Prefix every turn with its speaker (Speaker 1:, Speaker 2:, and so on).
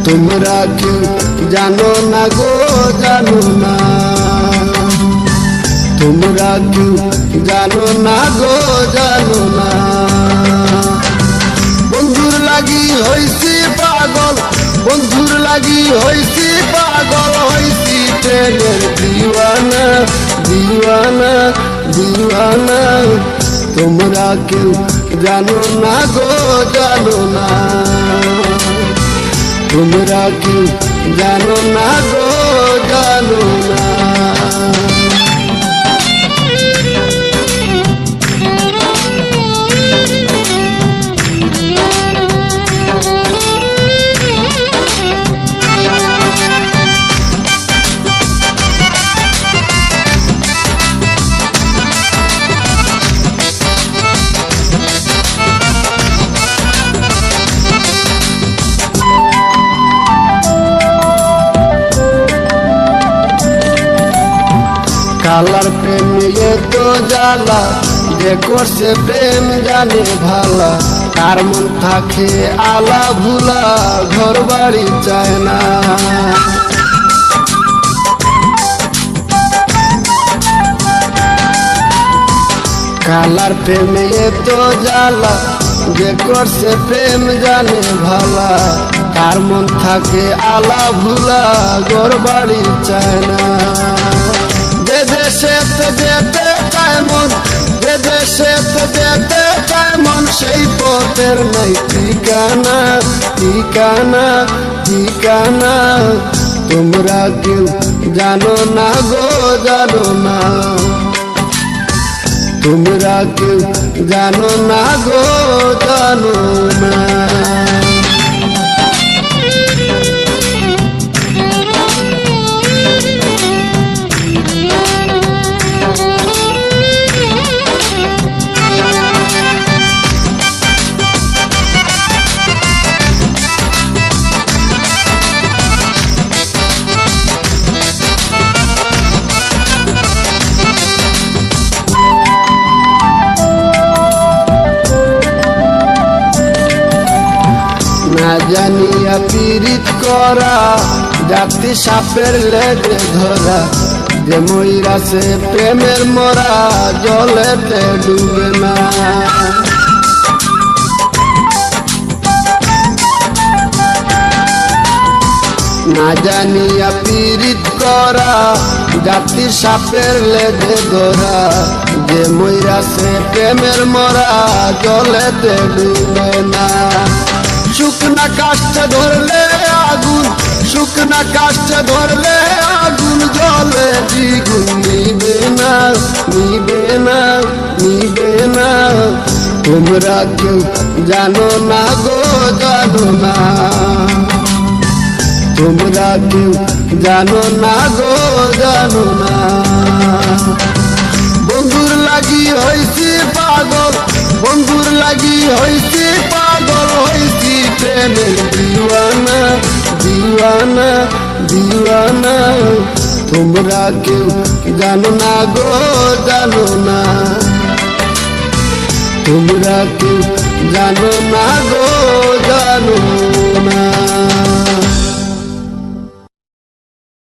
Speaker 1: তোমরা কেউ জানো না গো, জানো না। তোমরা কেউ জানো না গো, জানো না। বন্ধুর লাগি হইছি পাগল, বন্ধুর লাগি হইছি পাগল, হইছি প্রেমের দিওয়ানা, দিওয়ানা, দিওয়ানা। তোমরা কেউ জানো না গো, জানো না। তোমরা কেউ জানো না গো, জানো না। কালার প্রেম তো জ্বালা, যে করছে প্রেম জানে ভালা। কার মন থাকে আলা ভুলা, ঘর বাড়ি চায় না। কালার প্রেম তো জ্বালা, যে করছে প্রেম জানে ভালা। কার মন থাকে আলা ভুলা, ঘর বাড়ি চায় না। যে দেশেতে যেতে চায় মন, যে দেশেতে যেতে চায় মন, সেই পথের নাই ঠিকানা, ঠিকানা, ঠিকানা। তোমরা কেউ জানো না গো, জানো না। তোমরা কেউ জানো না গো, জানো না। না জানিয়া পীড়িত করা, জাতি সাপের লেজে ধরা। যে মইরাছে প্রেমের মরা, জলেতে ডুবে না। না জানিয়া পীড়িত করা, জাতি সাপের লেজে ধরা। যে মইরাছে প্রেমের মরা, জলেতে ডুবে না। শুকনা কাষ্ঠে ধরলে আগুন, শুকনা কাষ্ঠে ধরলে আগুন, জলে দ্বিগুণ নিবে না, নিবে না, নিবে না। তোমরা কেউ জানো না গো, জানো না। তোমরা কেউ জানো না গো, জানো না। বন্ধুর লাগি হইছি পাগল, বন্ধুর লাগি হইছি পাগল, হইছি প্রেমের দিওয়ানা, দিওয়ানা, দিওয়ানা। তোমরা কেউ জানো না গো, জানো না। তোমরা কেউ জানো না গো,